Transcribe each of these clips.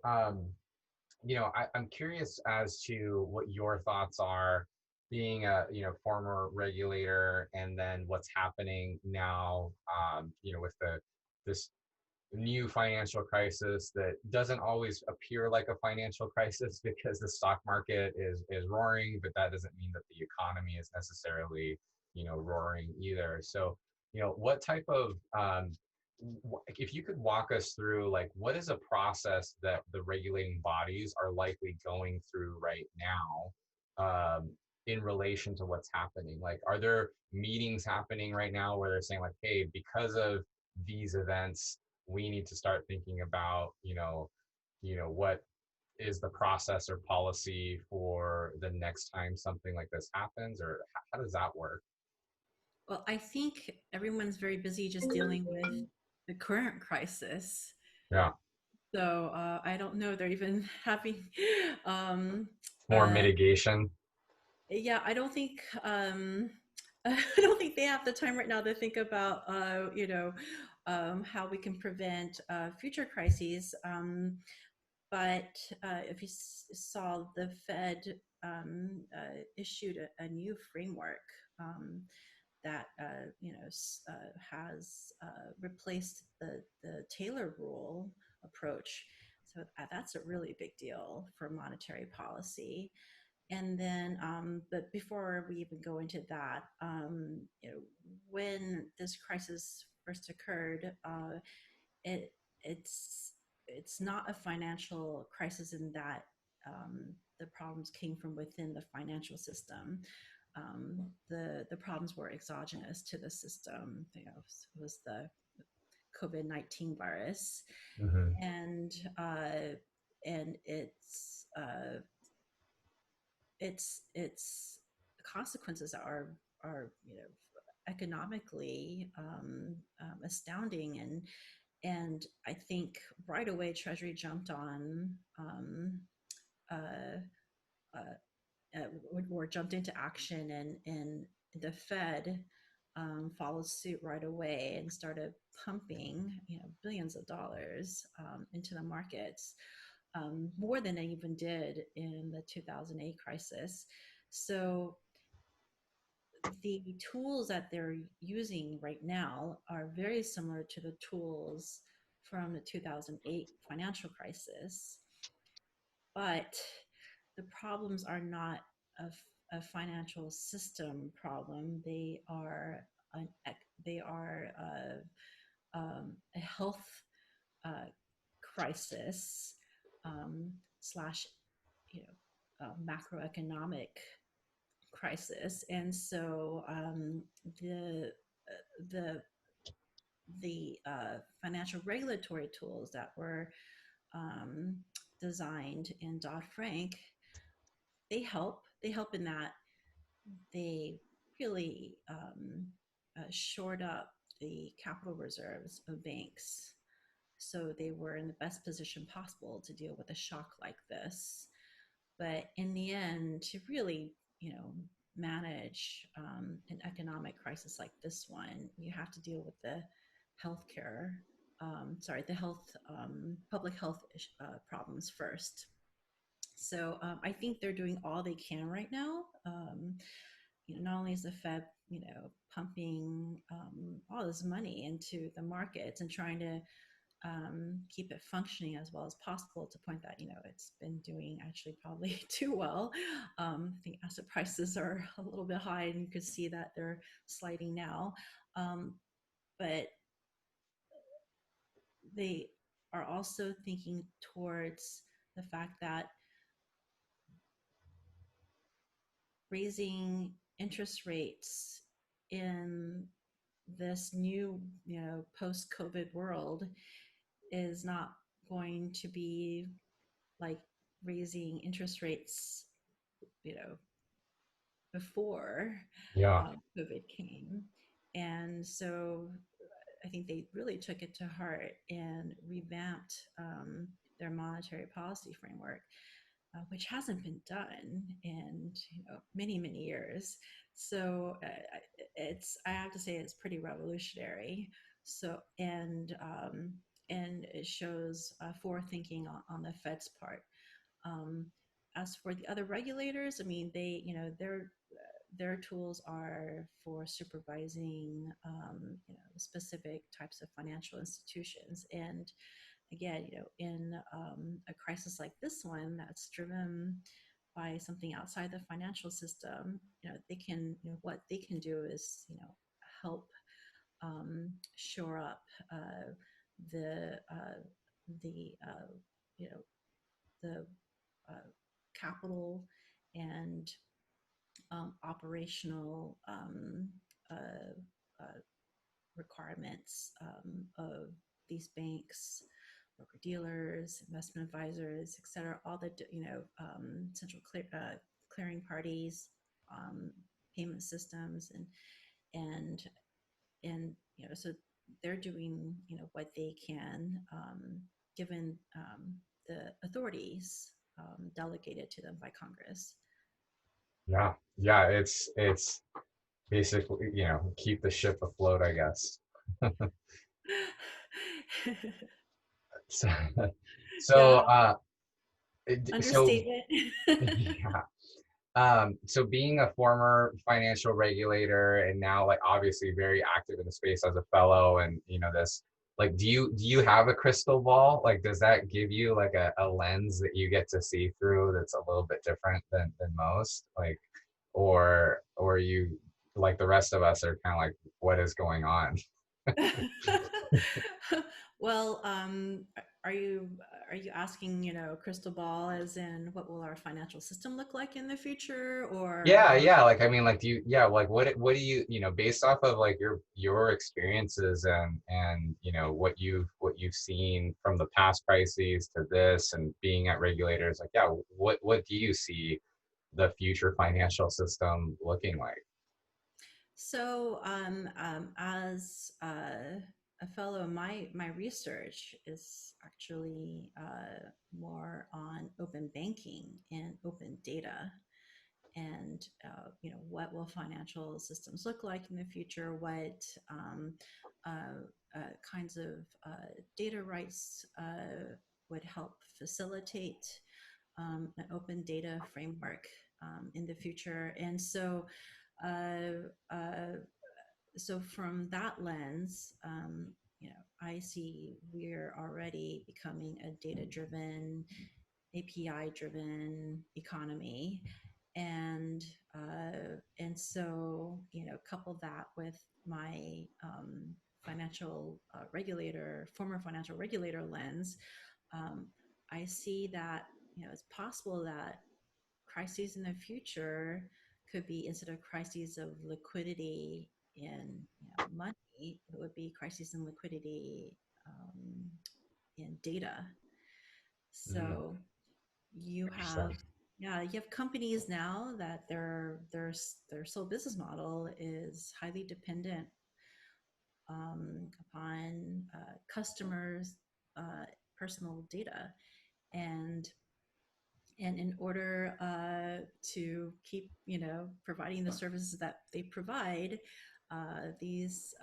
um, I'm curious as to what your thoughts are being a, former regulator and then what's happening now, with this new financial crisis that doesn't always appear like a financial crisis because the stock market is roaring, but that doesn't mean that the economy is necessarily, roaring either. So, what type of if you could walk us through, like, what is a process that the regulating bodies are likely going through right now, in relation to what's happening? Like, are there meetings happening right now where they're saying, like, hey, because of these events, we need to start thinking about, what is the process or policy for the next time something like this happens, or how does that work? Well, I think everyone's very busy just dealing with the current crisis. Yeah, So I don't know. They're even having, um, more uh, mitigation. yeah, I don't think, I don't think they have the time right now to think about, how we can prevent future crises. But if you saw, the Fed issued a new framework that has replaced the Taylor rule approach. So that's a really big deal for monetary policy. And then, but before we even go into that, when this crisis first occurred, it it's it's not a financial crisis in that the problems came from within the financial system. The problems were exogenous to the system. It was the COVID-19 virus, Hmm. and its consequences are economically astounding, and I think right away Treasury jumped on uh, or jumped into action, and the Fed followed suit right away and started pumping billions of dollars into the markets, more than they even did in the 2008 crisis. So the tools that they're using right now are very similar to the tools from the 2008 financial crisis, but the problems are not a financial system problem. An, they are a health uh, crisis, slash macroeconomic crisis. And so the the financial regulatory tools that were um, designed in Dodd-Frank, they help in that they really shored up the capital reserves of banks, so they were in the best position possible to deal with a shock like this. But in the end, to really, manage an economic crisis like this one, you have to deal with the healthcare, the public health problems first. So I think they're doing all they can right now. Not only is the Fed, pumping all this money into the markets and trying to keep it functioning as well as possible, to point that it's been doing actually probably too well. I think asset prices are a little bit high, and you could see that they're sliding now. But they are also thinking towards the fact that raising interest rates in this new, post-COVID world is not going to be like raising interest rates, you know, before Yeah. COVID came. And so I think they really took it to heart and revamped their monetary policy framework, which hasn't been done in many many years. So I have to say it's pretty revolutionary. So, and and it shows forward thinking on the Fed's part. Um, as for the other regulators, I mean, they, you know, their tools are for supervising, specific types of financial institutions. And again, in a crisis like this one that's driven by something outside the financial system, they can, what they can do is, help shore up the the you know the uh, capital and operational uh, uh, requirements of these banks, broker dealers, investment advisors, et cetera, all the central clearing parties, um, payment systems, and so they're doing what they can, given the authorities delegated to them by Congress. Yeah, yeah, it's basically, keep the ship afloat, I guess. So, so, Yeah, uh, so understatement. yeah. So being a former financial regulator and now like obviously very active in the space as a fellow and this, like, do you have a crystal ball? Like, does that give you like a lens that you get to see through that's a little bit different than most? Like, or you, like the rest of us, are kind of like, what is going on? Well, are you are you asking, crystal ball as in what will our financial system look like in the future, or Yeah, yeah. Like, I mean, like, yeah, like, what do you, based off of like your experiences and what you've seen from the past crises to this and being at regulators, like, yeah, what do you see the future financial system looking like? so as a fellow, my research is actually more on open banking and open data, and what will financial systems look like in the future, what kinds of data rights would help facilitate an open data framework in the future. And uh, uh, so from that lens, I see we're already becoming a data driven, API driven economy. And so couple that with my financial regulator former financial regulator lens, um, I see that it's possible that crises in the future could be, instead of crises of liquidity in money, it would be crises in liquidity um, in data. Mm, So you have, interesting. yeah, you have companies now that their sole business model is highly dependent upon customers personal data, and in order to keep providing the services that they provide, these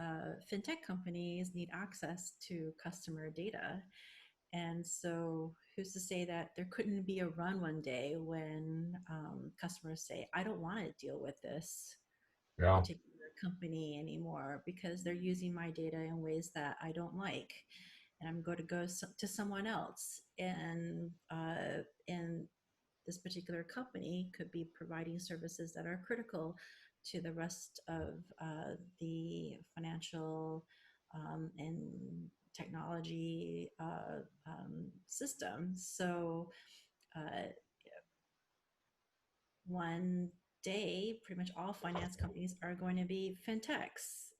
fintech companies need access to customer data. And so, who's to say that there couldn't be a run one day when customers say, I don't want to deal with this Yeah. particular company anymore because they're using my data in ways that I don't like. And I'm going to go to someone else. And this particular company could be providing services that are critical to the rest of the financial and technology system. So uh, one day, pretty much all finance companies are going to be fintechs.